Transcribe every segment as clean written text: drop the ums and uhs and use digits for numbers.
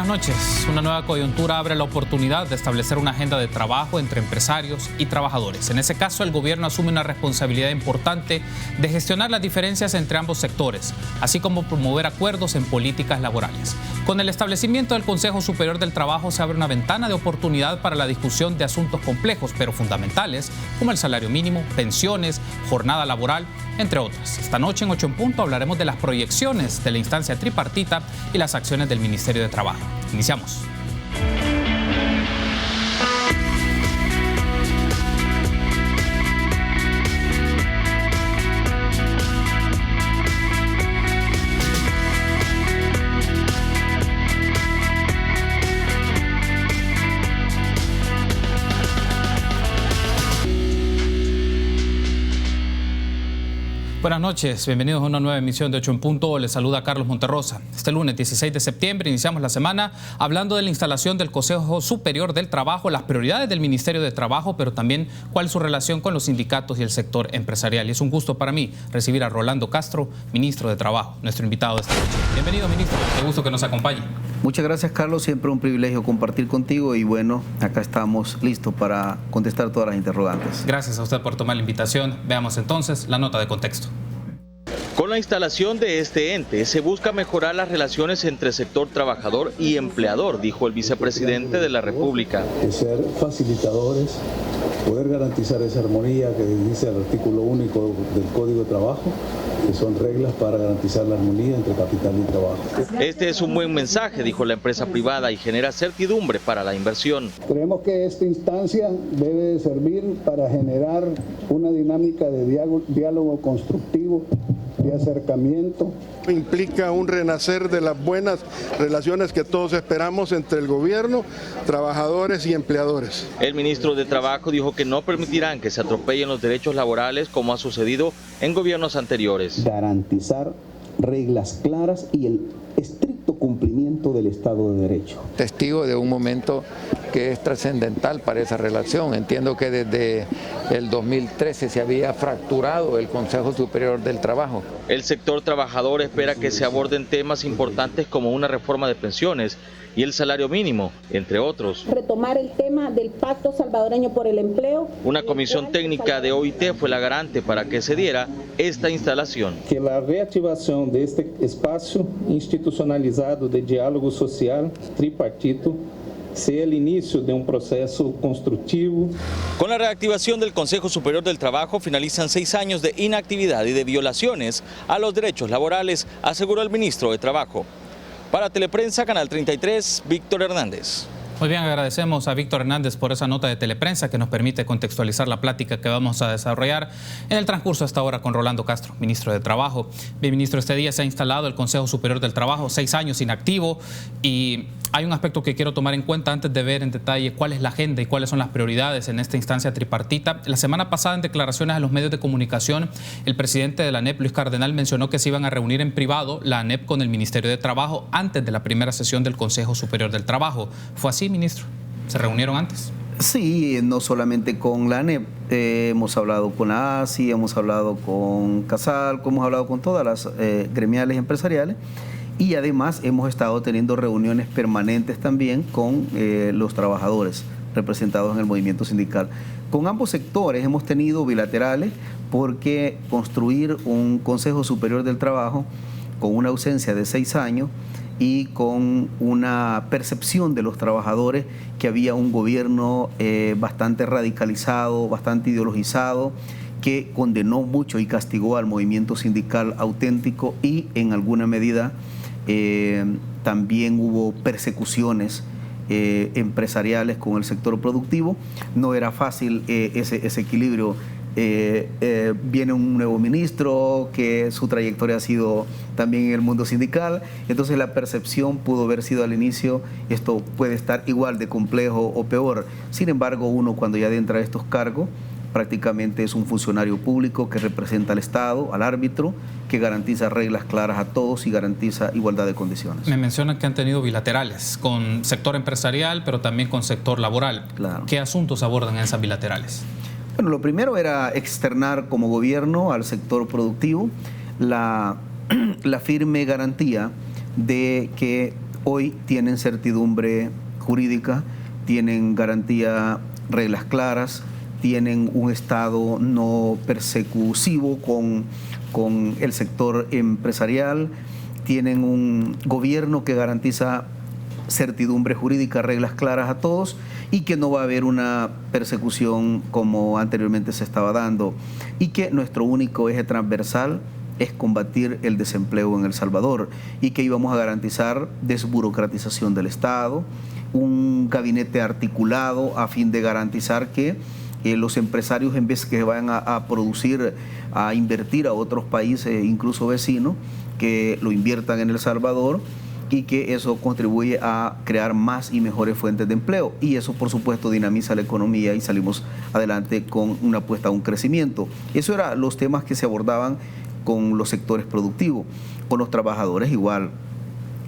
Buenas noches. Una nueva coyuntura abre la oportunidad de establecer una agenda de trabajo entre empresarios y trabajadores. En ese caso, el gobierno asume una responsabilidad importante de gestionar las diferencias entre ambos sectores, así como promover acuerdos en políticas laborales. Con el establecimiento del Consejo Superior del Trabajo se abre una ventana de oportunidad para la discusión de asuntos complejos pero fundamentales, como el salario mínimo, pensiones, jornada laboral, entre otras. Esta noche en 8 en Punto hablaremos de las proyecciones de la instancia tripartita y las acciones del Ministerio de Trabajo. Iniciamos. Buenas noches, bienvenidos a una nueva emisión de 8 en Punto. Les saluda Carlos Monterrosa. Este lunes 16 de septiembre iniciamos la semana hablando de la instalación del Consejo Superior del Trabajo, las prioridades del Ministerio de Trabajo, pero también cuál es su relación con los sindicatos y el sector empresarial. Y es un gusto para mí recibir a Rolando Castro, ministro de Trabajo, nuestro invitado de esta noche. Bienvenido, ministro. Qué gusto que nos acompañe. Muchas gracias, Carlos. Siempre un privilegio compartir contigo y bueno, acá estamos listos para contestar todas las interrogantes. Gracias a usted por tomar la invitación. Veamos entonces la nota de contexto. Con la instalación de este ente se busca mejorar las relaciones entre sector trabajador y empleador, dijo el vicepresidente de la República. Ser facilitadores, poder garantizar esa armonía que dice el artículo único del Código de Trabajo, que son reglas para garantizar la armonía entre capital y trabajo. Este es un buen mensaje, dijo la empresa privada, y genera certidumbre para la inversión. Creemos que esta instancia debe servir para generar una dinámica de diálogo constructivo, de acercamiento. Implica un renacer de las buenas relaciones que todos esperamos entre el gobierno, trabajadores y empleadores. El ministro de Trabajo dijo que no permitirán que se atropellen los derechos laborales como ha sucedido en gobiernos anteriores. Garantizar reglas claras y el estricto cumplimiento del Estado de Derecho. Testigo de un momento que es trascendental para esa relación. Entiendo que desde el 2013 se había fracturado el Consejo Superior del Trabajo. El sector trabajador espera que se aborden temas importantes como una reforma de pensiones y el salario mínimo, entre otros. Retomar el tema del Pacto Salvadoreño por el Empleo. Una comisión técnica de OIT fue la garante para que se diera esta instalación. Que la reactivación de este espacio institucionalizado de diálogo social tripartito sea el inicio de un proceso constructivo. Con la reactivación del Consejo Superior del Trabajo finalizan 6 años de inactividad y de violaciones a los derechos laborales, aseguró el ministro de Trabajo. Para Teleprensa, Canal 33, Víctor Hernández. Muy bien, agradecemos a Víctor Hernández por esa nota de Teleprensa que nos permite contextualizar la plática que vamos a desarrollar en el transcurso hasta ahora con Rolando Castro, ministro de Trabajo. Bien, ministro, este día se ha instalado el Consejo Superior del Trabajo, 6 años inactivo, y hay un aspecto que quiero tomar en cuenta antes de ver en detalle cuál es la agenda y cuáles son las prioridades en esta instancia tripartita. La semana pasada, en declaraciones a los medios de comunicación, el presidente de la ANEP, Luis Cardenal, mencionó que se iban a reunir en privado la ANEP con el Ministerio de Trabajo antes de la primera sesión del Consejo Superior del Trabajo. ¿Fue así, ministro? ¿Se reunieron antes? Sí, no solamente con la ANEP, hemos hablado con la ASI, hemos hablado con CASAL, hemos hablado con todas las gremiales empresariales. Y además hemos estado teniendo reuniones permanentes también con los trabajadores representados en el movimiento sindical. Con ambos sectores hemos tenido bilaterales porque construir un Consejo Superior del Trabajo con una ausencia de 6 años y con una percepción de los trabajadores que había un gobierno bastante radicalizado, bastante ideologizado, que condenó mucho y castigó al movimiento sindical auténtico y en alguna medida también hubo persecuciones empresariales con el sector productivo. No era fácil ese equilibrio. Viene un nuevo ministro que su trayectoria ha sido también en el mundo sindical, entonces la percepción pudo haber sido al inicio, esto puede estar igual de complejo o peor. Sin embargo, uno cuando ya entra a estos cargos prácticamente es un funcionario público que representa al Estado, al árbitro, que garantiza reglas claras a todos y garantiza igualdad de condiciones. Me mencionan que han tenido bilaterales con sector empresarial, pero también con sector laboral. Claro. ¿Qué asuntos abordan en esas bilaterales? Bueno, lo primero era externar como gobierno al sector productivo la firme garantía de que hoy tienen certidumbre jurídica, tienen garantía, reglas claras, tienen un Estado no persecusivo con el sector empresarial, tienen un gobierno que garantiza certidumbre jurídica, reglas claras a todos y que no va a haber una persecución como anteriormente se estaba dando y que nuestro único eje transversal es combatir el desempleo en El Salvador y que íbamos a garantizar desburocratización del Estado, un gabinete articulado a fin de garantizar que los empresarios, en vez que vayan a producir, a invertir a otros países, incluso vecinos, que lo inviertan en El Salvador y que eso contribuye a crear más y mejores fuentes de empleo. Y eso, por supuesto, dinamiza la economía y salimos adelante con una apuesta a un crecimiento. Esos eran los temas que se abordaban con los sectores productivos. Con los trabajadores igual,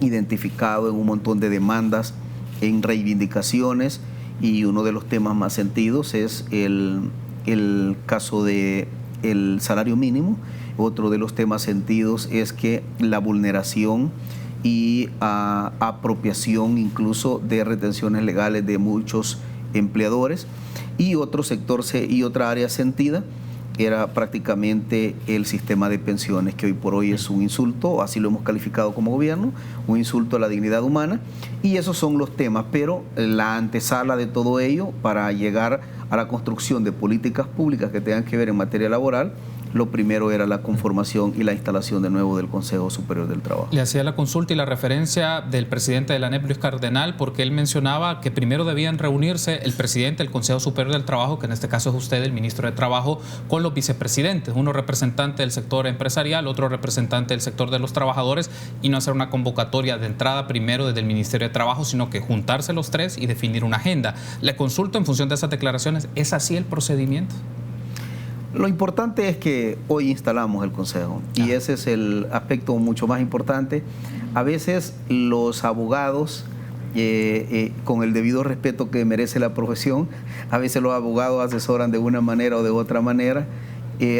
identificado en un montón de demandas, en reivindicaciones, y uno de los temas más sentidos es el caso del salario mínimo. Otro de los temas sentidos es que la vulneración y apropiación incluso de retenciones legales de muchos empleadores. Y otro sector y otra área sentida era prácticamente el sistema de pensiones, que hoy por hoy es un insulto, así lo hemos calificado como gobierno, un insulto a la dignidad humana, y esos son los temas, pero la antesala de todo ello para llegar a la construcción de políticas públicas que tengan que ver en materia laboral, lo primero era la conformación y la instalación de nuevo del Consejo Superior del Trabajo. Le hacía la consulta y la referencia del presidente de la ANEP, Luis Cardenal, porque él mencionaba que primero debían reunirse el presidente del Consejo Superior del Trabajo, que en este caso es usted, el ministro de Trabajo, con los vicepresidentes, uno representante del sector empresarial, otro representante del sector de los trabajadores, y no hacer una convocatoria de entrada primero desde el Ministerio de Trabajo, sino que juntarse los tres y definir una agenda. Le consulto en función de esas declaraciones, ¿es así el procedimiento? Lo importante es que hoy instalamos el Consejo y ese es el aspecto mucho más importante. A veces los abogados, con el debido respeto que merece la profesión, a veces los abogados asesoran de una manera o de otra manera,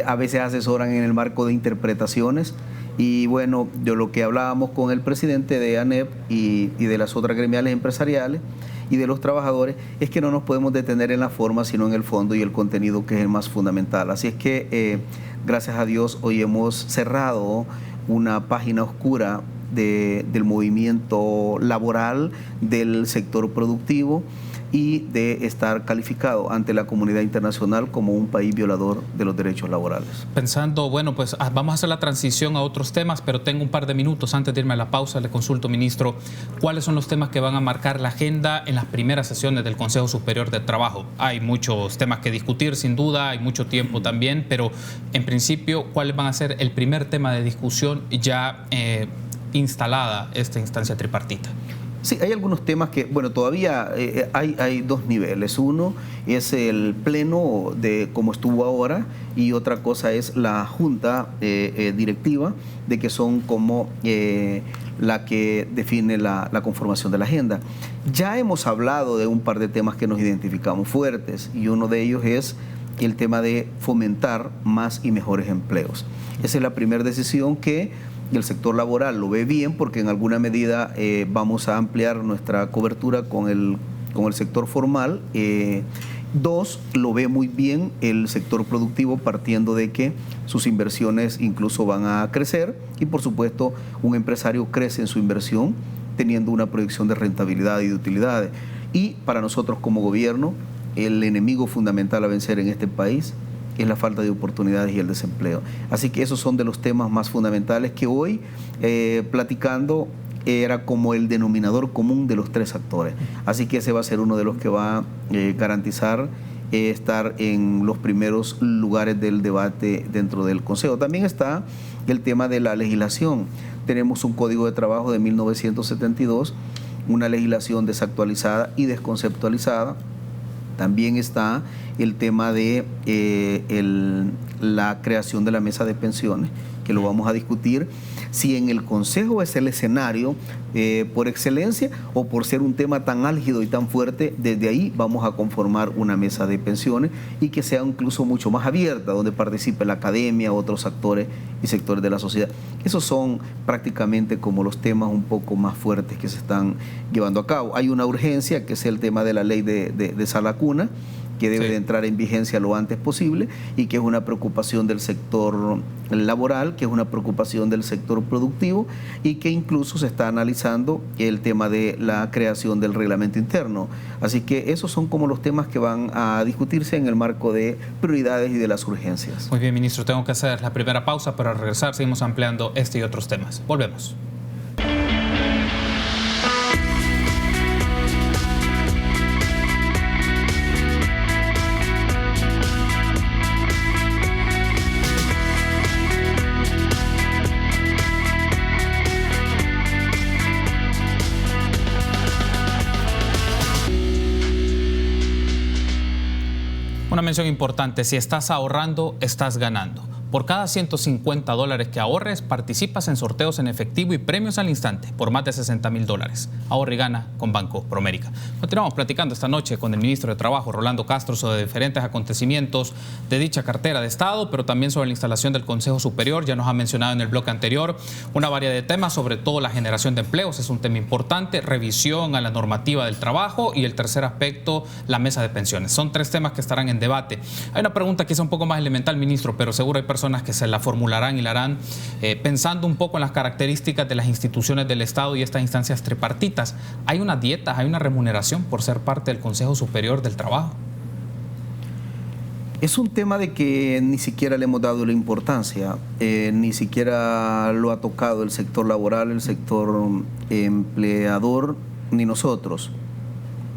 a veces asesoran en el marco de interpretaciones. Y bueno, de lo que hablábamos con el presidente de ANEP y de las otras gremiales empresariales y de los trabajadores, es que no nos podemos detener en la forma, sino en el fondo y el contenido, que es el más fundamental. Así es que, gracias a Dios, hoy hemos cerrado una página oscura del movimiento laboral, del sector productivo, y de estar calificado ante la comunidad internacional como un país violador de los derechos laborales. Pensando, bueno, pues vamos a hacer la transición a otros temas, pero tengo un par de minutos antes de irme a la pausa. Le consulto, ministro, ¿cuáles son los temas que van a marcar la agenda en las primeras sesiones del Consejo Superior del Trabajo? Hay muchos temas que discutir, sin duda, hay mucho tiempo también, pero en principio, ¿cuáles van a ser el primer tema de discusión ya instalada esta instancia tripartita? Sí, hay algunos temas que, bueno, todavía hay dos niveles. Uno es el pleno de como estuvo ahora y otra cosa es la junta directiva, de que son como la que define la conformación de la agenda. Ya hemos hablado de un par de temas que nos identificamos fuertes y uno de ellos es el tema de fomentar más y mejores empleos. Esa es la primera decisión que el sector laboral lo ve bien, porque en alguna medida vamos a ampliar nuestra cobertura con el sector formal. Dos, lo ve muy bien el sector productivo, partiendo de que sus inversiones incluso van a crecer y, por supuesto, un empresario crece en su inversión teniendo una proyección de rentabilidad y de utilidades. Y para nosotros como gobierno, el enemigo fundamental a vencer en este país es la falta de oportunidades y el desempleo. Así que esos son de los temas más fundamentales que hoy, platicando, era como el denominador común de los tres actores. Así que ese va a ser uno de los que va a garantizar estar en los primeros lugares del debate dentro del Consejo. También está el tema de la legislación. Tenemos un Código de Trabajo de 1972, una legislación desactualizada y desconceptualizada. También está el tema de la creación de la mesa de pensiones, que lo vamos a discutir. Si en el Consejo es el escenario por excelencia o por ser un tema tan álgido y tan fuerte, desde ahí vamos a conformar una mesa de pensiones y que sea incluso mucho más abierta, donde participe la academia, otros actores y sectores de la sociedad. Esos son prácticamente como los temas un poco más fuertes que se están llevando a cabo. Hay una urgencia, que es el tema de la ley de sala cuna, que debe de entrar en vigencia lo antes posible y que es una preocupación del sector laboral, que es una preocupación del sector productivo y que incluso se está analizando el tema de la creación del reglamento interno. Así que esos son como los temas que van a discutirse en el marco de prioridades y de las urgencias. Muy bien, ministro, tengo que hacer la primera pausa. Para regresar seguimos ampliando este y otros temas. Volvemos. Una mención importante: si estás ahorrando, estás ganando. Por cada $150 que ahorres, participas en sorteos en efectivo y premios al instante por más de $60,000. Ahorra y gana con Banco Promérica. Continuamos platicando esta noche con el ministro de Trabajo, Rolando Castro, sobre diferentes acontecimientos de dicha cartera de Estado, pero también sobre la instalación del Consejo Superior. Ya nos ha mencionado en el bloque anterior una variedad de temas, sobre todo la generación de empleos, es un tema importante, revisión a la normativa del trabajo y el tercer aspecto, la mesa de pensiones. Son tres temas que estarán en debate. Hay una pregunta que es un poco más elemental, ministro, pero seguro hay personas que se la formularán y la harán pensando un poco en las características de las instituciones del Estado y estas instancias tripartitas. ¿Hay una dieta, hay una remuneración por ser parte del Consejo Superior del Trabajo? Es un tema de que ni siquiera le hemos dado la importancia, ni siquiera lo ha tocado el sector laboral, el sector empleador, ni nosotros.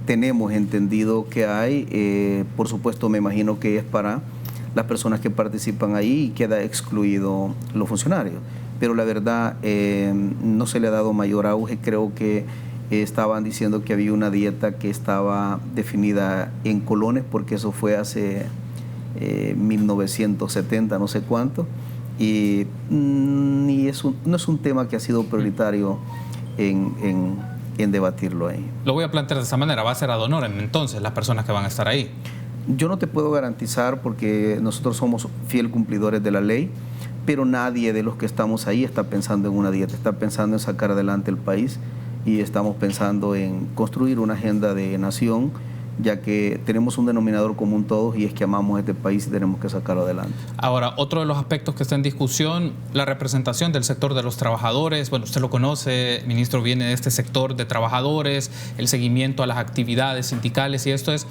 Tenemos entendido que hay, por supuesto me imagino que es para las personas que participan ahí y queda excluido los funcionarios. Pero la verdad no se le ha dado mayor auge. Creo que estaban diciendo que había una dieta que estaba definida en colones, porque eso fue hace 1970, no sé cuánto, y no es un tema que ha sido prioritario en debatirlo ahí. Lo voy a plantear de esta manera: va a ser ad honorem entonces las personas que van a estar ahí. Yo no te puedo garantizar, porque nosotros somos fiel cumplidores de la ley, pero nadie de los que estamos ahí está pensando en una dieta, está pensando en sacar adelante el país y estamos pensando en construir una agenda de nación, ya que tenemos un denominador común todos, y es que amamos este país y tenemos que sacarlo adelante. Ahora, otro de los aspectos que está en discusión, la representación del sector de los trabajadores. Bueno, usted lo conoce, ministro, viene de este sector de trabajadores, el seguimiento a las actividades sindicales, y esto es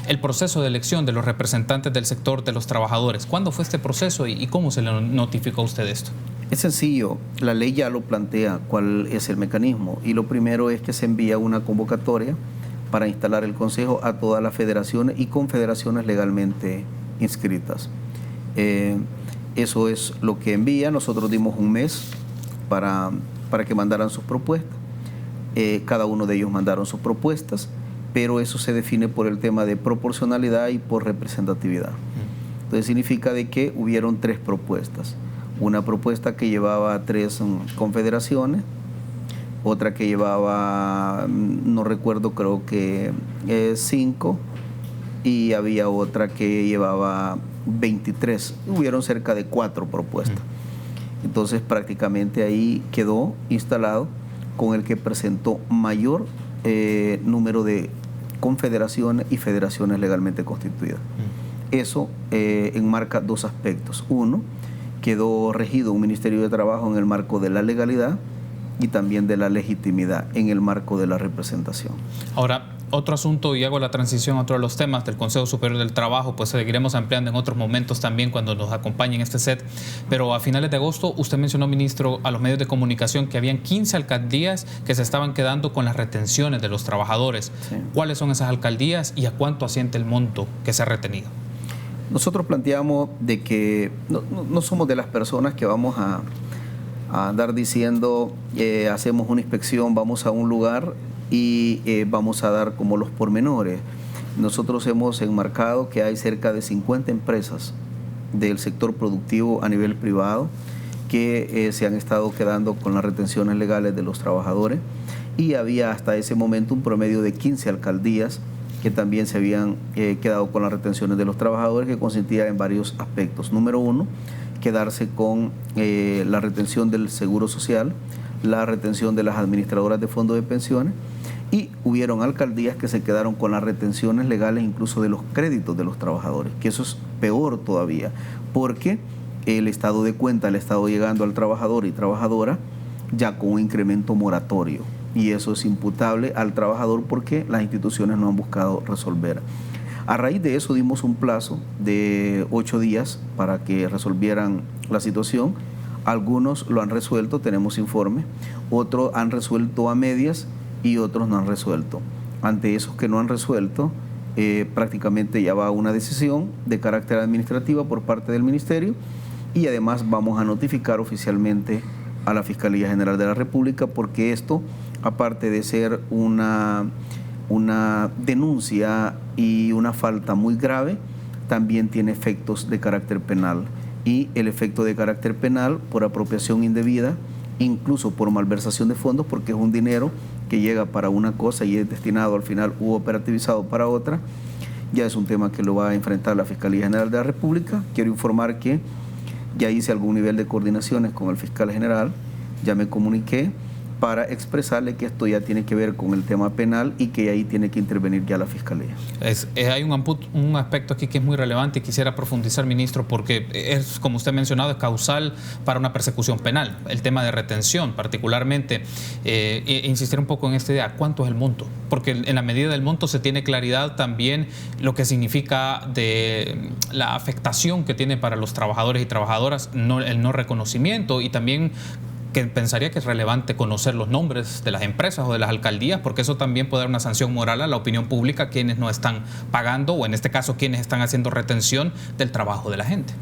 el proceso de elección de los representantes del sector de los trabajadores. ¿Cuándo fue este proceso y cómo se le notificó a usted esto? Es sencillo, la ley ya lo plantea cuál es el mecanismo, y lo primero es que se envía una convocatoria para instalar el Consejo a todas las federaciones y confederaciones legalmente inscritas. Eso es lo que envía. Nosotros dimos un mes para que mandaran sus propuestas. Cada uno de ellos mandaron sus propuestas, pero eso se define por el tema de proporcionalidad y por representatividad. Entonces significa de que hubieron 3 propuestas. Una propuesta que llevaba 3 confederaciones, otra que llevaba, no recuerdo, creo que 5, y había otra que llevaba 23. Hubieron cerca de 4 propuestas. Entonces prácticamente ahí quedó instalado con el que presentó mayor número de confederaciones y federaciones legalmente constituidas. Eso enmarca 2 aspectos. Uno, quedó regido un Ministerio de Trabajo en el marco de la legalidad y también de la legitimidad en el marco de la representación. Ahora, otro asunto, y hago la transición a otro de los temas del Consejo Superior del Trabajo, pues seguiremos ampliando en otros momentos también cuando nos acompañe en este set, pero a finales de agosto usted mencionó, ministro, a los medios de comunicación que habían 15 alcaldías que se estaban quedando con las retenciones de los trabajadores. Sí. ¿Cuáles son esas alcaldías y a cuánto asciende el monto que se ha retenido? Nosotros planteamos de que no somos de las personas que vamos a andar diciendo hacemos una inspección, vamos a un lugar y vamos a dar como los pormenores. Nosotros hemos enmarcado que hay cerca de 50 empresas del sector productivo a nivel privado que se han estado quedando con las retenciones legales de los trabajadores, y había hasta ese momento un promedio de 15 alcaldías que también se habían quedado con las retenciones de los trabajadores, que consistía en varios aspectos. Número uno, quedarse con la retención del seguro social, la retención de las administradoras de fondos de pensiones, y hubieron alcaldías que se quedaron con las retenciones legales incluso de los créditos de los trabajadores, que eso es peor todavía, porque el estado de cuenta le ha estado llegando al trabajador y trabajadora ya con un incremento moratorio, y eso es imputable al trabajador porque las instituciones no han buscado resolver. A raíz de eso dimos un plazo de 8 días para que resolvieran la situación. Algunos lo han resuelto, tenemos informe, otros han resuelto a medias y otros no han resuelto. Ante esos que no han resuelto, prácticamente ya va una decisión de carácter administrativa por parte del Ministerio, y además vamos a notificar oficialmente a la Fiscalía General de la República, porque esto, aparte de ser una denuncia y una falta muy grave, también tiene efectos de carácter penal, y el efecto de carácter penal por apropiación indebida, incluso por malversación de fondos, porque es un dinero que llega para una cosa y es destinado al final u operativizado para otra, ya es un tema que lo va a enfrentar la Fiscalía General de la República. Quiero informar que ya hice algún nivel de coordinaciones con el fiscal general, ya me comuniqué para expresarle que esto ya tiene que ver con el tema penal y que ahí tiene que intervenir ya la Fiscalía. Hay un aspecto aquí que es muy relevante y quisiera profundizar, ministro, porque es, como usted ha mencionado, es causal para una persecución penal, el tema de retención particularmente. Insistir un poco en esta idea, ¿cuánto es el monto? Porque en la medida del monto se tiene claridad también lo que significa de la afectación que tiene para los trabajadores y trabajadoras el no reconocimiento, y también que pensaría que es relevante conocer los nombres de las empresas o de las alcaldías, porque eso también puede dar una sanción moral a la opinión pública, quienes no están pagando, o en este caso quienes están haciendo retención del trabajo de la gente.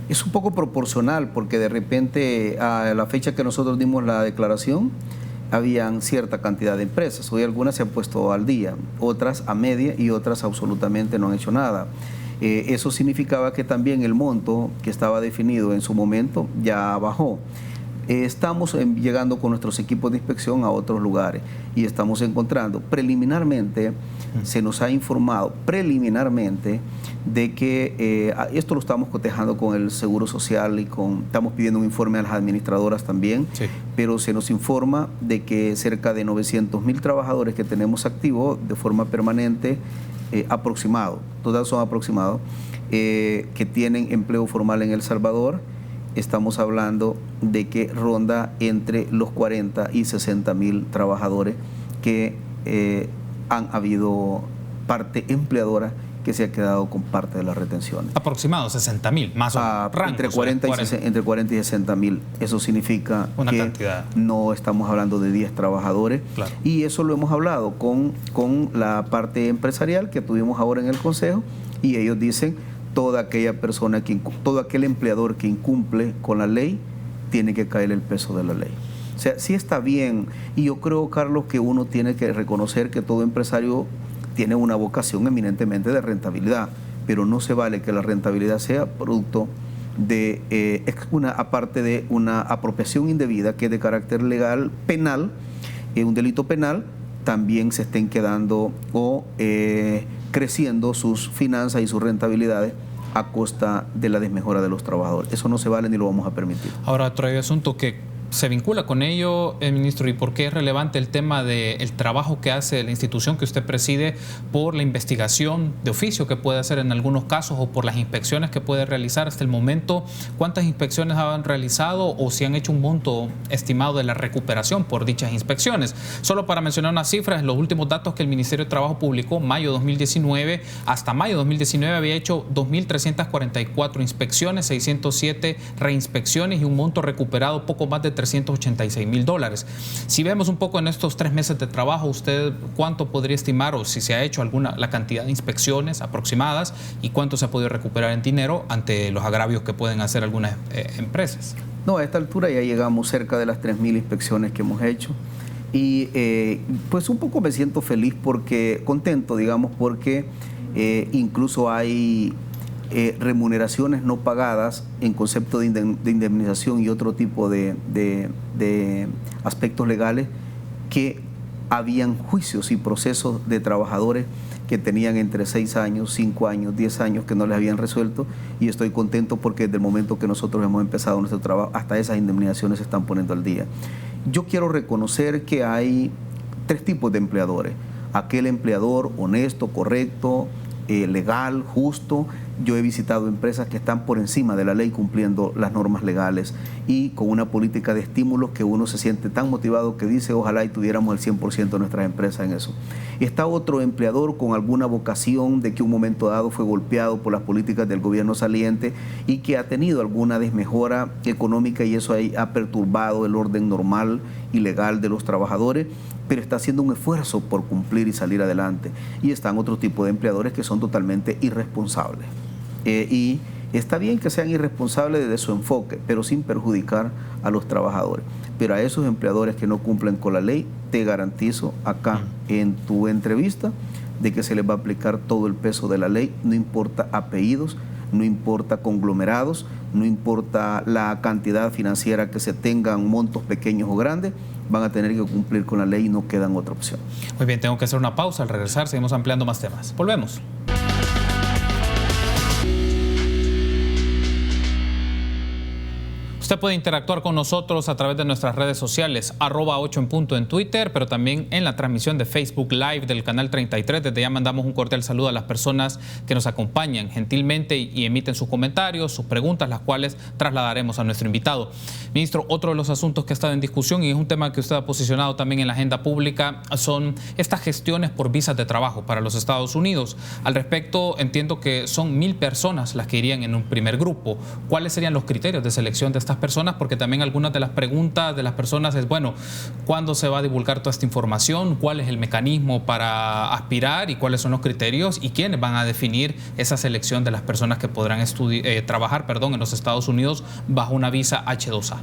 Es un poco proporcional, porque de repente a la fecha que nosotros dimos la declaración habían cierta cantidad de empresas. Hoy algunas se han puesto al día, otras a media y otras absolutamente no han hecho nada. Eso significaba que también el monto que estaba definido en su momento ya bajó. Estamos llegando con nuestros equipos de inspección a otros lugares y estamos encontrando preliminarmente, se nos ha informado preliminarmente de que esto lo estamos cotejando con el Seguro Social y estamos pidiendo un informe a las administradoras también, sí, pero se nos informa de que cerca de 900,000 trabajadores que tenemos activos de forma permanente, aproximado, todos son aproximados, que tienen empleo formal en El Salvador. Estamos hablando de que ronda entre los 40 y 60,000 trabajadores que han habido parte empleadora que se ha quedado con parte de las retenciones. Aproximado 60,000, más o menos. Entre 40 y 60,000. Eso significa una que cantidad. No estamos hablando de 10 trabajadores. Claro. Y eso lo hemos hablado con la parte empresarial que tuvimos ahora en el Consejo, y ellos dicen: toda aquella persona, todo aquel empleador que incumple con la ley, tiene que caer el peso de la ley. O sea, sí está bien, y yo creo, Carlos, que uno tiene que reconocer que todo empresario tiene una vocación eminentemente de rentabilidad, pero no se vale que la rentabilidad sea producto de aparte de una apropiación indebida que es de carácter legal, penal, un delito penal, también se estén quedando o creciendo sus finanzas y sus rentabilidades a costa de la desmejora de los trabajadores. Eso no se vale ni lo vamos a permitir. Ahora, otro asunto que se vincula con ello, ministro, y por qué es relevante el tema del trabajo que hace la institución que usted preside por la investigación de oficio que puede hacer en algunos casos, o por las inspecciones que puede realizar hasta el momento. ¿Cuántas inspecciones han realizado, o si han hecho un monto estimado de la recuperación por dichas inspecciones? Solo para mencionar unas cifras, los últimos datos que el Ministerio de Trabajo publicó, mayo 2019, hasta mayo 2019 había hecho 2.344 inspecciones, 607 reinspecciones y un monto recuperado poco más de $386,000. Si vemos un poco en estos 3 meses de trabajo, ¿usted cuánto podría estimar, o si se ha hecho la cantidad de inspecciones aproximadas, y cuánto se ha podido recuperar en dinero ante los agravios que pueden hacer algunas empresas? No, a esta altura ya llegamos cerca de las 3,000 inspecciones que hemos hecho, y pues un poco me siento feliz, contento, digamos, porque incluso hay remuneraciones no pagadas en concepto de indemnización y otro tipo de aspectos legales, que habían juicios y procesos de trabajadores que tenían entre 6 años, 5 años, 10 años que no les habían resuelto, y estoy contento porque desde el momento que nosotros hemos empezado nuestro trabajo, hasta esas indemnizaciones se están poniendo al día. Yo quiero reconocer que hay 3 tipos de empleadores: aquel empleador honesto, correcto, legal, justo. Yo he visitado empresas que están por encima de la ley cumpliendo las normas legales y con una política de estímulos que uno se siente tan motivado que dice ojalá y tuviéramos el 100% de nuestras empresas en eso. Está otro empleador con alguna vocación de que un momento dado fue golpeado por las políticas del gobierno saliente y que ha tenido alguna desmejora económica, y eso ahí ha perturbado el orden normal y legal de los trabajadores, pero está haciendo un esfuerzo por cumplir y salir adelante. Y están otro tipo de empleadores que son totalmente irresponsables. Y está bien que sean irresponsables desde su enfoque, pero sin perjudicar a los trabajadores. Pero a esos empleadores que no cumplen con la ley, te garantizo acá en tu entrevista de que se les va a aplicar todo el peso de la ley, no importa apellidos, no importa conglomerados, no importa la cantidad financiera que se tengan, montos pequeños o grandes, van a tener que cumplir con la ley y no quedan otra opción. Muy bien, tengo que hacer una pausa. Al regresar seguimos ampliando más temas. Volvemos. Usted puede interactuar con nosotros a través de nuestras redes sociales, @8enpunto en Twitter, pero también en la transmisión de Facebook Live del Canal 33. Desde ya mandamos un cordial saludo a las personas que nos acompañan gentilmente y emiten sus comentarios, sus preguntas, las cuales trasladaremos a nuestro invitado. Ministro, otro de los asuntos que ha estado en discusión y es un tema que usted ha posicionado también en la agenda pública son estas gestiones por visas de trabajo para los Estados Unidos. Al respecto, entiendo que son 1000 personas las que irían en un primer grupo. ¿Cuáles serían los criterios de selección de estas personas? Porque también algunas de las preguntas de las personas es, bueno, ¿cuándo se va a divulgar toda esta información? ¿Cuál es el mecanismo para aspirar y cuáles son los criterios? ¿Y quiénes van a definir esa selección de las personas que podrán trabajar en los Estados Unidos bajo una visa H-2A?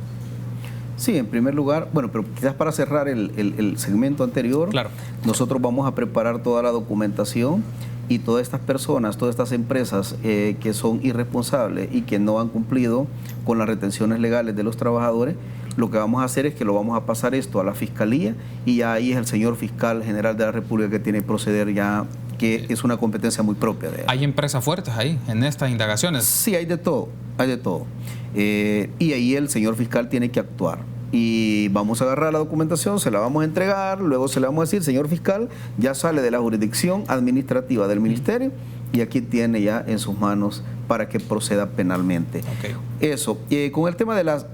Sí, en primer lugar, bueno, pero quizás para cerrar el segmento anterior, claro, nosotros vamos a preparar toda la documentación y todas estas personas, todas estas empresas que son irresponsables y que no han cumplido con las retenciones legales de los trabajadores, lo que vamos a hacer es que lo vamos a pasar esto a la Fiscalía y ya ahí es el señor Fiscal General de la República que tiene que proceder, ya que es una competencia muy propia de él. ¿Hay empresas fuertes ahí en estas indagaciones? Sí, hay de todo, hay de todo. Y ahí el señor fiscal tiene que actuar. Y vamos a agarrar la documentación, se la vamos a entregar, luego se le vamos a decir, señor fiscal, ya sale de la jurisdicción administrativa del ministerio y aquí tiene ya en sus manos para que proceda penalmente. Okay. Eso. Con el tema de las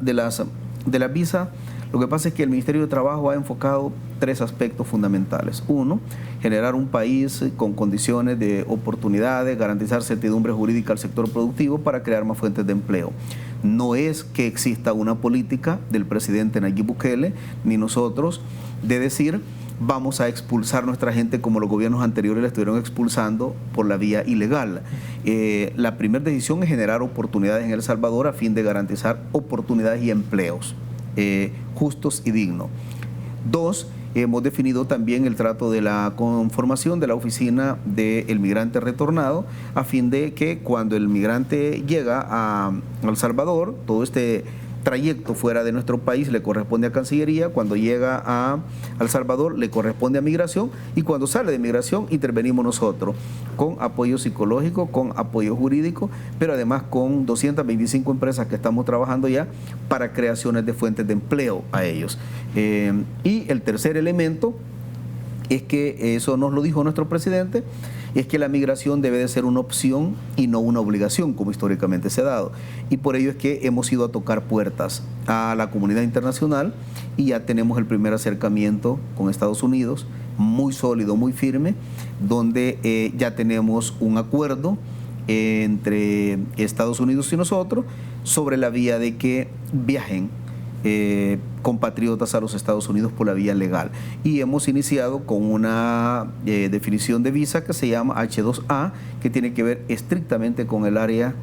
visas, lo que pasa es que el Ministerio de Trabajo ha enfocado 3 aspectos fundamentales. 1, generar un país con condiciones de oportunidades, garantizar certidumbre jurídica al sector productivo para crear más fuentes de empleo. No es que exista una política del presidente Nayib Bukele, ni nosotros, de decir vamos a expulsar a nuestra gente como los gobiernos anteriores la estuvieron expulsando por la vía ilegal. La primera decisión es generar oportunidades en El Salvador a fin de garantizar oportunidades y empleos justos y dignos. 2, hemos definido también el trato de la conformación de la oficina del migrante retornado a fin de que cuando el migrante llega a El Salvador, todo este trayecto fuera de nuestro país le corresponde a Cancillería, cuando llega a El Salvador le corresponde a Migración y cuando sale de Migración intervenimos nosotros con apoyo psicológico, con apoyo jurídico, pero además con 225 empresas que estamos trabajando ya para creaciones de fuentes de empleo a ellos. Y el tercer elemento es que eso nos lo dijo nuestro presidente, es que la migración debe de ser una opción y no una obligación, como históricamente se ha dado. Y por ello es que hemos ido a tocar puertas a la comunidad internacional y ya tenemos el primer acercamiento con Estados Unidos, muy sólido, muy firme, donde ya tenemos un acuerdo entre Estados Unidos y nosotros sobre la vía de que viajen compatriotas a los Estados Unidos por la vía legal. Y hemos iniciado con una definición de visa que se llama H-2A, que tiene que ver estrictamente con el área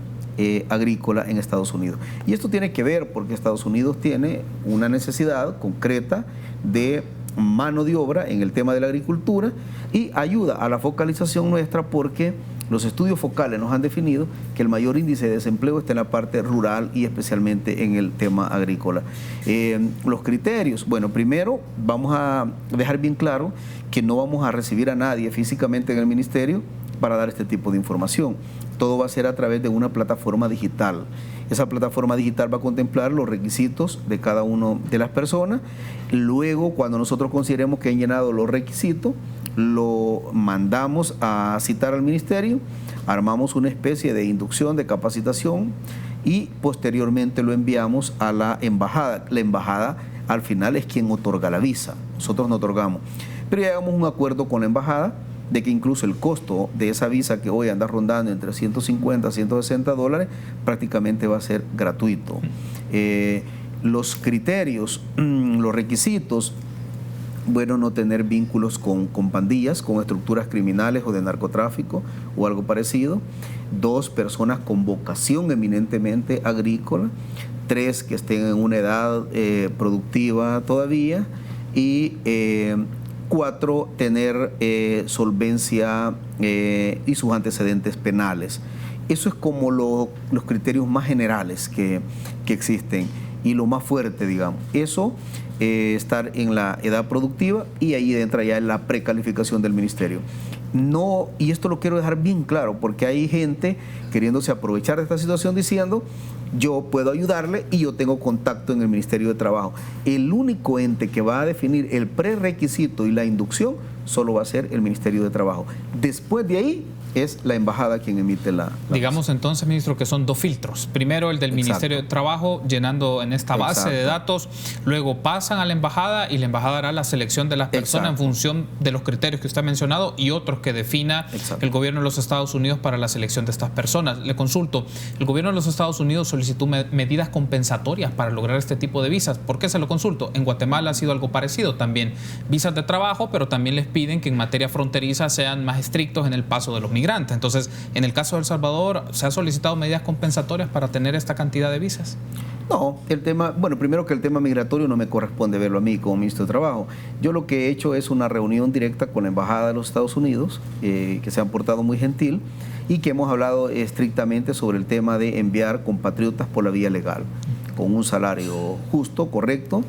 agrícola en Estados Unidos. Y esto tiene que ver porque Estados Unidos tiene una necesidad concreta de mano de obra en el tema de la agricultura y ayuda a la focalización nuestra porque Los estudios focales nos han definido que el mayor índice de desempleo está en la parte rural y especialmente en el tema agrícola. Los criterios, bueno, primero vamos a dejar bien claro que no vamos a recibir a nadie físicamente en el ministerio para dar este tipo de información. Todo va a ser a través de una plataforma digital. Esa plataforma digital va a contemplar los requisitos de cada una de las personas. Luego, cuando nosotros consideremos que han llenado los requisitos, lo mandamos a citar al ministerio, armamos una especie de inducción, de capacitación y posteriormente lo enviamos a la embajada. La embajada al final es quien otorga la visa, nosotros no otorgamos. Pero llegamos a un acuerdo con la embajada de que incluso el costo de esa visa que hoy anda rondando entre $150 a $160 prácticamente va a ser gratuito. Los criterios, los requisitos, bueno, no tener vínculos con pandillas, con estructuras criminales o de narcotráfico o algo parecido. 2, personas con vocación eminentemente agrícola. 3, que estén en una edad productiva todavía. Y 4, tener solvencia y sus antecedentes penales. Eso es como los criterios más generales que existen y lo más fuerte, digamos. Eso, estar en la edad productiva, y ahí entra ya la precalificación del ministerio. No, y esto lo quiero dejar bien claro, porque hay gente queriéndose aprovechar de esta situación diciendo: yo puedo ayudarle y yo tengo contacto en el Ministerio de Trabajo. El único ente que va a definir el prerequisito y la inducción solo va a ser el Ministerio de Trabajo. Después de ahí es la embajada quien emite la digamos visa. Entonces, ministro, que son 2 filtros. Primero el del Ministerio de Trabajo, llenando en esta base de datos, luego pasan a la embajada y la embajada hará la selección de las personas en función de los criterios que usted ha mencionado y otros que defina el gobierno de los Estados Unidos para la selección de estas personas. Le consulto, el gobierno de los Estados Unidos solicitó medidas compensatorias para lograr este tipo de visas. ¿Por qué se lo consulto? En Guatemala ha sido algo parecido también. Visas de trabajo, pero también les piden que en materia fronteriza sean más estrictos en el paso de los migrantes. Entonces, en el caso de El Salvador, ¿se ha solicitado medidas compensatorias para tener esta cantidad de visas? No, el tema, bueno, primero que el tema migratorio no me corresponde verlo a mí como ministro de Trabajo. Yo lo que he hecho es una reunión directa con la Embajada de los Estados Unidos, que se han portado muy gentil, y que hemos hablado estrictamente sobre el tema de enviar compatriotas por la vía legal, con un salario justo, correcto,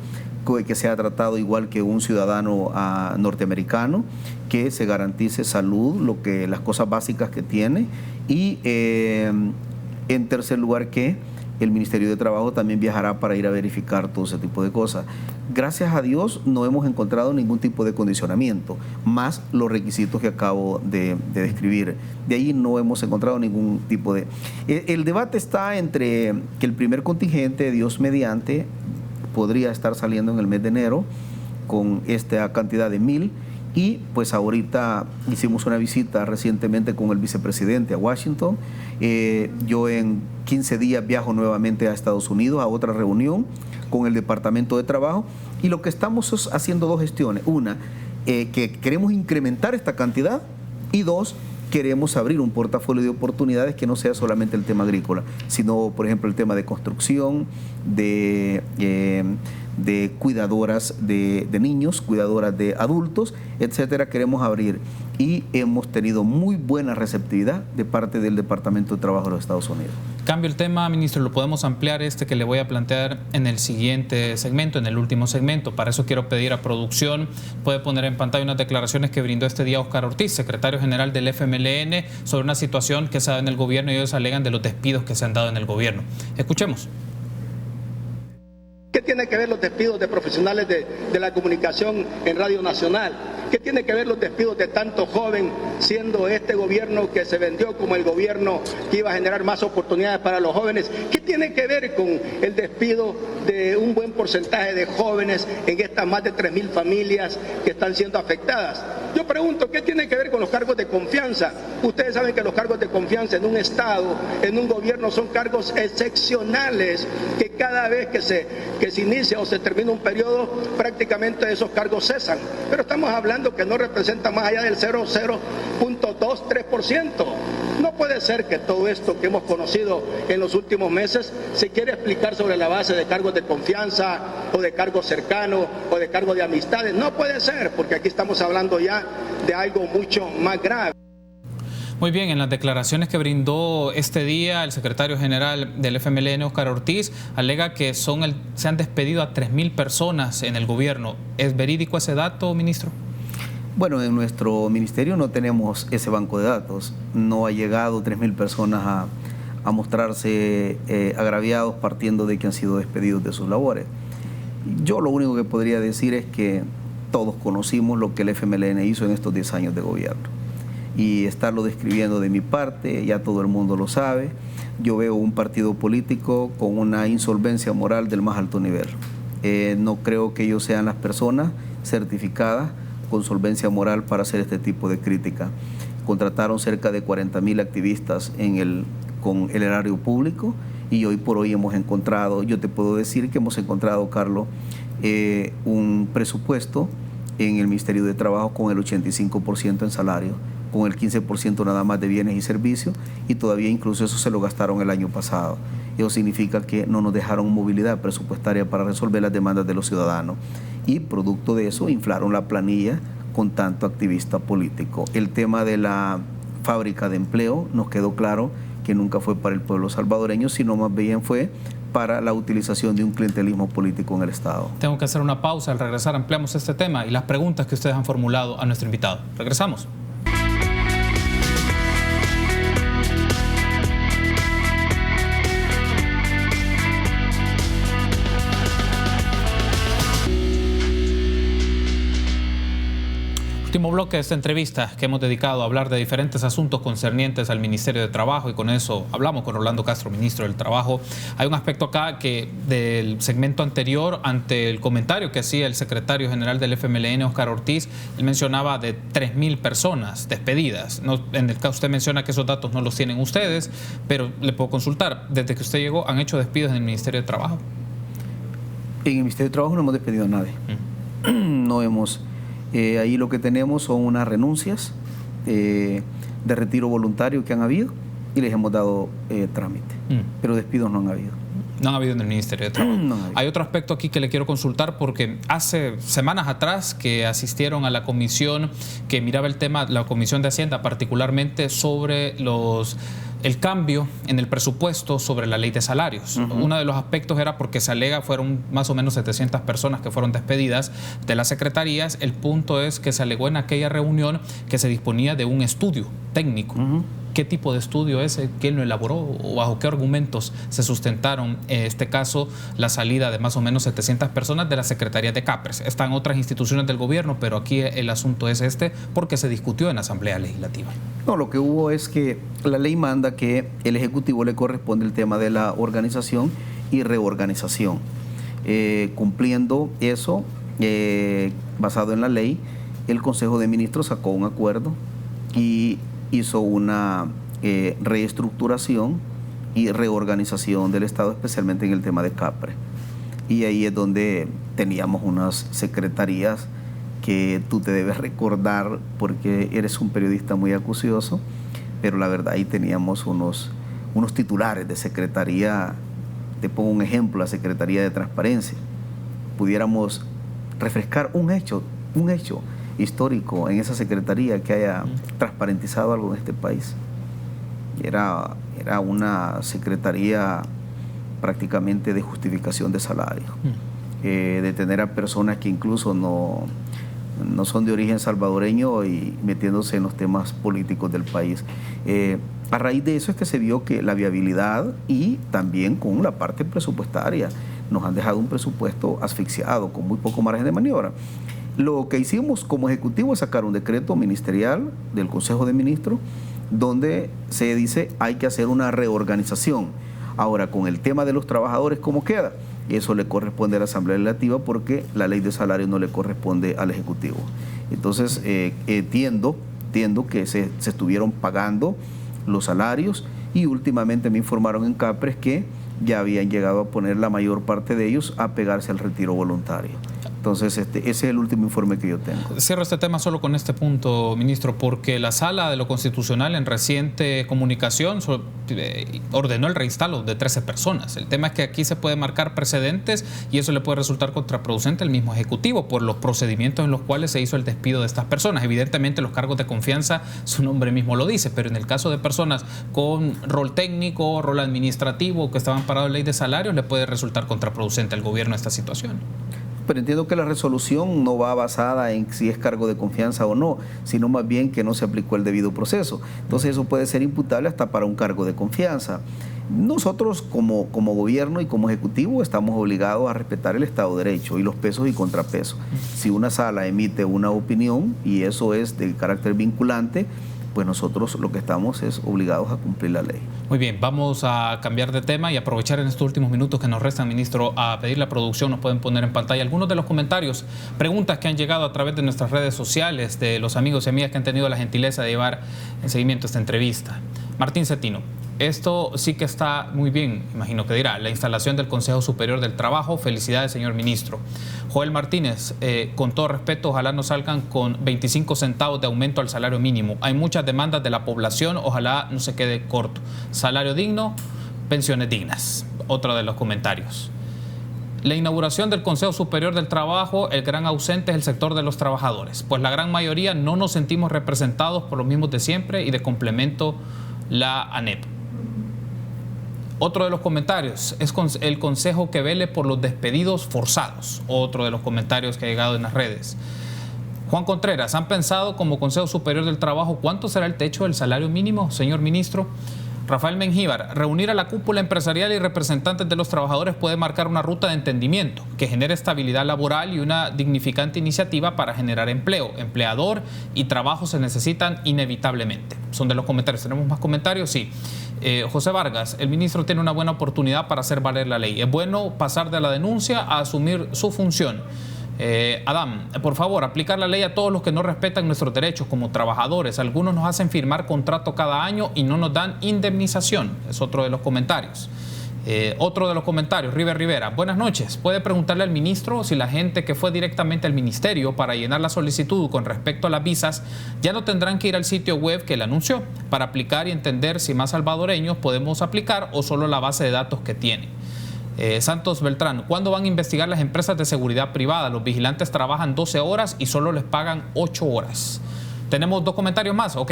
que sea tratado igual que un ciudadano norteamericano, que se garantice salud, las cosas básicas que tiene, y en tercer lugar que el Ministerio de Trabajo también viajará para ir a verificar todo ese tipo de cosas. Gracias a Dios no hemos encontrado ningún tipo de condicionamiento, más los requisitos que acabo de describir. De ahí no hemos encontrado ningún tipo de... El debate está entre que el primer contingente, Dios mediante, podría estar saliendo en el mes de enero con esta cantidad de 1,000, y pues ahorita hicimos una visita recientemente con el vicepresidente a Washington. Yo en 15 días viajo nuevamente a Estados Unidos a otra reunión con el Departamento de Trabajo, y lo que estamos es haciendo 2 gestiones. Una, que queremos incrementar esta cantidad, y 2, queremos abrir un portafolio de oportunidades que no sea solamente el tema agrícola, sino, por ejemplo, el tema de construcción, de cuidadoras de niños, cuidadoras de adultos, etcétera. Queremos abrir, y hemos tenido muy buena receptividad de parte del Departamento de Trabajo de los Estados Unidos. Cambio el tema, ministro, lo podemos ampliar que le voy a plantear en el siguiente segmento, en el último segmento. Para eso quiero pedir a producción, puede poner en pantalla unas declaraciones que brindó este día Óscar Ortiz, secretario general del FMLN, sobre una situación que se da en el gobierno, y ellos alegan de los despidos que se han dado en el gobierno. Escuchemos. ¿Qué tiene que ver los despidos de profesionales de la comunicación en Radio Nacional? ¿Qué tiene que ver los despidos de tanto joven, siendo este gobierno que se vendió como el gobierno que iba a generar más oportunidades para los jóvenes? ¿Qué tiene que ver con el despido de un buen porcentaje de jóvenes en estas más de 3,000 familias que están siendo afectadas? Yo pregunto, ¿qué tiene que ver con los cargos de confianza? Ustedes saben que los cargos de confianza en un Estado, en un gobierno, son cargos excepcionales, que cada vez que se inicia o se termina un periodo, prácticamente esos cargos cesan. Pero estamos hablando que no representa más allá del 0,0.23%. No puede ser que todo esto que hemos conocido en los últimos meses se quiera explicar sobre la base de cargos de confianza o de cargos cercanos o de cargos de amistades. No puede ser, porque aquí estamos hablando ya de algo mucho más grave. Muy bien, en las declaraciones que brindó este día el secretario general del FMLN, Óscar Ortiz, alega que se han despedido a 3.000 personas en el gobierno. ¿Es verídico ese dato, ministro? Bueno, en nuestro ministerio no tenemos ese banco de datos. No ha llegado 3.000 personas a mostrarse agraviados partiendo de que han sido despedidos de sus labores. Yo lo único que podría decir es que todos conocimos lo que el FMLN hizo en estos 10 años de gobierno. Y estarlo describiendo de mi parte, ya todo el mundo lo sabe. Yo veo un partido político con una insolvencia moral del más alto nivel. No creo que ellos sean las personas certificadas con solvencia moral para hacer este tipo de crítica. Contrataron cerca de 40.000 activistas con el erario público y hoy por hoy hemos encontrado, yo te puedo decir que hemos encontrado, Carlos, un presupuesto en el Ministerio de Trabajo con el 85% en salario, con el 15% nada más de bienes y servicios, y todavía incluso eso se lo gastaron el año pasado. Eso significa que no nos dejaron movilidad presupuestaria para resolver las demandas de los ciudadanos, y producto de eso inflaron la planilla con tanto activista político. El tema de la fábrica de empleo nos quedó claro que nunca fue para el pueblo salvadoreño, sino más bien fue para la utilización de un clientelismo político en el Estado. Tengo que hacer una pausa. Al regresar ampliamos este tema y las preguntas que ustedes han formulado a nuestro invitado. Regresamos. Último bloque de esta entrevista que hemos dedicado a hablar de diferentes asuntos concernientes al Ministerio de Trabajo, y con eso hablamos con Rolando Castro, ministro del Trabajo. Hay un aspecto acá que del segmento anterior, ante el comentario que hacía el secretario general del FMLN, Óscar Ortiz, él mencionaba de 3.000 personas despedidas. No, en el caso usted menciona que esos datos no los tienen ustedes, pero le puedo consultar, desde que usted llegó, ¿han hecho despidos en el Ministerio de Trabajo? En el Ministerio de Trabajo no hemos despedido a nadie. No hemos... ahí lo que tenemos son unas renuncias de retiro voluntario que han habido y les hemos dado trámite, pero despidos no han habido. No han habido en el Ministerio de Trabajo. No hay otro aspecto aquí que le quiero consultar, porque hace semanas atrás que asistieron a la comisión que miraba el tema, la Comisión de Hacienda, particularmente sobre el cambio en el presupuesto sobre la ley de salarios. Uno de los aspectos era porque se alega fueron más o menos 700 personas que fueron despedidas de las secretarías. El punto es que se alegó en aquella reunión que se disponía de un estudio técnico. ¿Qué tipo de estudio es? ¿Quién lo elaboró? ¿O bajo qué argumentos se sustentaron, en este caso, la salida de más o menos 700 personas de la Secretaría de Capres? Están otras instituciones del gobierno, pero aquí el asunto es porque se discutió en la Asamblea Legislativa. No, lo que hubo es que la ley manda que el Ejecutivo le corresponde el tema de la organización y reorganización. Cumpliendo eso, basado en la ley, el Consejo de Ministros sacó un acuerdo y hizo una reestructuración y reorganización del Estado, especialmente en el tema de Capre. Y ahí es donde teníamos unas secretarías que tú te debes recordar porque eres un periodista muy acucioso, pero la verdad ahí teníamos unos titulares de secretaría. Te pongo un ejemplo, la Secretaría de Transparencia. Pudiéramos refrescar un hecho histórico en esa secretaría que haya transparentizado algo en este país. Era una secretaría prácticamente de justificación de salario, de tener a personas que incluso no son de origen salvadoreño y metiéndose en los temas políticos del país. A raíz de eso es que se vio que la viabilidad y también con la parte presupuestaria nos han dejado un presupuesto asfixiado con muy poco margen de maniobra. Lo que hicimos como Ejecutivo es sacar un decreto ministerial del Consejo de Ministros donde se dice hay que hacer una reorganización. Ahora, con el tema de los trabajadores, ¿cómo queda? Eso le corresponde a la Asamblea Legislativa porque la ley de salario no le corresponde al Ejecutivo. Entonces, entiendo que se estuvieron pagando los salarios y últimamente me informaron en Capres que ya habían llegado a poner la mayor parte de ellos a pegarse al retiro voluntario. Entonces, ese es el último informe que yo tengo. Cierro este tema solo con este punto, ministro, porque la Sala de lo Constitucional en reciente comunicación ordenó el reinstalo de 13 personas. El tema es que aquí se puede marcar precedentes y eso le puede resultar contraproducente al mismo Ejecutivo por los procedimientos en los cuales se hizo el despido de estas personas. Evidentemente los cargos de confianza, su nombre mismo lo dice, pero en el caso de personas con rol técnico, rol administrativo, que estaban parados en ley de salarios, le puede resultar contraproducente al gobierno esta situación. Pero entiendo que la resolución no va basada en si es cargo de confianza o no, sino más bien que no se aplicó el debido proceso. Entonces eso puede ser imputable hasta para un cargo de confianza. Nosotros como gobierno y como ejecutivo estamos obligados a respetar el Estado de Derecho y los pesos y contrapesos. Si una sala emite una opinión y eso es de carácter vinculante, pues nosotros lo que estamos es obligados a cumplir la ley. Muy bien, vamos a cambiar de tema y aprovechar en estos últimos minutos que nos restan, ministro, a pedir la producción. Nos pueden poner en pantalla algunos de los comentarios, preguntas que han llegado a través de nuestras redes sociales, de los amigos y amigas que han tenido la gentileza de llevar en seguimiento esta entrevista. Martín Cetino. Esto sí que está muy bien, imagino que dirá, la instalación del Consejo Superior del Trabajo. Felicidades, señor ministro. Joel Martínez, con todo respeto, ojalá no salgan con 25 centavos de aumento al salario mínimo. Hay muchas demandas de la población, ojalá no se quede corto. Salario digno, pensiones dignas. Otro de los comentarios. La inauguración del Consejo Superior del Trabajo, el gran ausente es el sector de los trabajadores, pues la gran mayoría no nos sentimos representados por los mismos de siempre y de complemento la ANEP. Otro de los comentarios es el consejo que vele por los despedidos forzados. Otro de los comentarios que ha llegado en las redes. Juan Contreras, ¿han pensado como Consejo Superior del Trabajo cuánto será el techo del salario mínimo, señor ministro? Rafael Mengíbar, reunir a la cúpula empresarial y representantes de los trabajadores puede marcar una ruta de entendimiento que genere estabilidad laboral y una dignificante iniciativa para generar empleo. Empleador y trabajo se necesitan inevitablemente. Son de los comentarios. ¿Tenemos más comentarios? Sí. José Vargas, el ministro tiene una buena oportunidad para hacer valer la ley. Es bueno pasar de la denuncia a asumir su función. Adam, por favor, aplicar la ley a todos los que no respetan nuestros derechos como trabajadores. Algunos nos hacen firmar contrato cada año y no nos dan indemnización. Es otro de los comentarios. Otro de los comentarios, River Rivera. Buenas noches. ¿Puede preguntarle al ministro si la gente que fue directamente al ministerio para llenar la solicitud con respecto a las visas ya no tendrán que ir al sitio web que él anunció para aplicar y entender si más salvadoreños podemos aplicar o solo la base de datos que tiene? Santos Beltrán, ¿cuándo van a investigar las empresas de seguridad privada? Los vigilantes trabajan 12 horas y solo les pagan 8 horas. Tenemos dos comentarios más. Ok.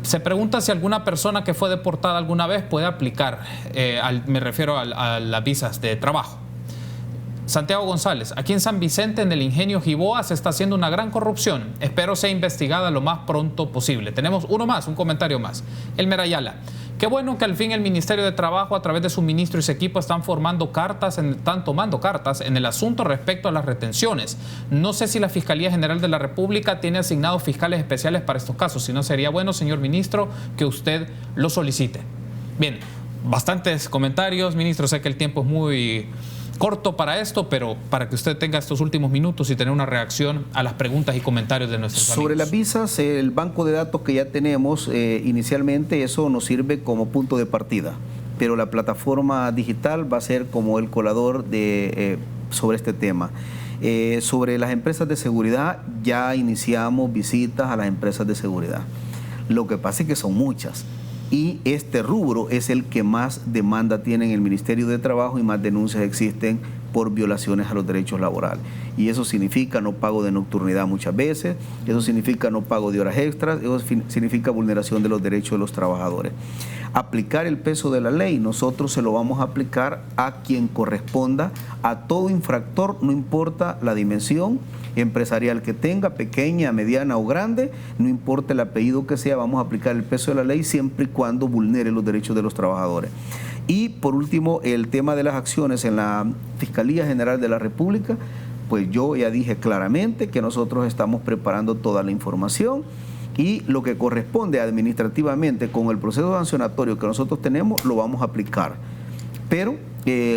Se pregunta si alguna persona que fue deportada alguna vez puede aplicar, me refiero a las visas de trabajo. Santiago González, aquí en San Vicente, en el Ingenio Giboa, se está haciendo una gran corrupción. Espero sea investigada lo más pronto posible. Tenemos uno más, un comentario más. Elmer Ayala. Qué bueno que al fin el Ministerio de Trabajo, a través de su ministro y su equipo, están tomando cartas en el asunto respecto a las retenciones. No sé si la Fiscalía General de la República tiene asignados fiscales especiales para estos casos. Si no, sería bueno, señor ministro, que usted lo solicite. Bien, bastantes comentarios, ministro. Sé que el tiempo es muy corto para esto, pero para que usted tenga estos últimos minutos y tener una reacción a las preguntas y comentarios de nuestros amigos. Sobre las visas, el banco de datos que ya tenemos, inicialmente eso nos sirve como punto de partida, pero la plataforma digital va a ser como el colador sobre este tema. Sobre las empresas de seguridad, ya iniciamos visitas a las empresas de seguridad. Lo que pasa es que son muchas. Y este rubro es el que más demanda tiene en el Ministerio de Trabajo y más denuncias existen por violaciones a los derechos laborales. Y eso significa no pago de nocturnidad muchas veces, eso significa no pago de horas extras, eso significa vulneración de los derechos de los trabajadores. Aplicar el peso de la ley, nosotros se lo vamos a aplicar a quien corresponda, a todo infractor, no importa la dimensión empresarial que tenga, pequeña, mediana o grande, no importa el apellido que sea, vamos a aplicar el peso de la ley siempre y cuando vulnere los derechos de los trabajadores. Y por último, el tema de las acciones en la Fiscalía General de la República, pues yo ya dije claramente que nosotros estamos preparando toda la información y lo que corresponde administrativamente con el proceso sancionatorio que nosotros tenemos, lo vamos a aplicar. Pero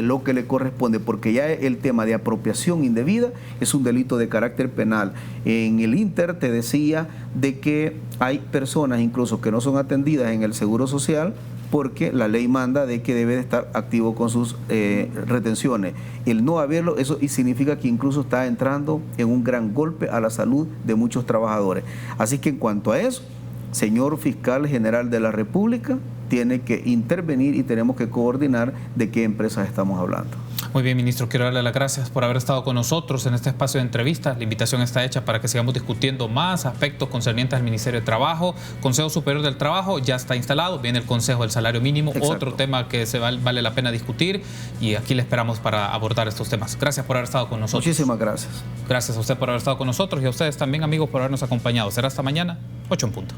lo que le corresponde, porque ya el tema de apropiación indebida es un delito de carácter penal. En el Inter te decía de que hay personas incluso que no son atendidas en el Seguro Social porque la ley manda de que debe de estar activo con sus retenciones. El no haberlo, eso significa que incluso está entrando en un gran golpe a la salud de muchos trabajadores. Así que en cuanto a eso, señor fiscal general de la República, tiene que intervenir y tenemos que coordinar de qué empresas estamos hablando. Muy bien, ministro, quiero darle las gracias por haber estado con nosotros en este espacio de entrevista. La invitación está hecha para que sigamos discutiendo más aspectos concernientes al Ministerio de Trabajo. Consejo Superior del Trabajo ya está instalado, viene el Consejo del Salario Mínimo, exacto, otro tema que vale la pena discutir, y aquí le esperamos para abordar estos temas. Gracias por haber estado con nosotros. Muchísimas gracias. Gracias a usted por haber estado con nosotros y a ustedes también, amigos, por habernos acompañado. Será hasta mañana, 8 en punto.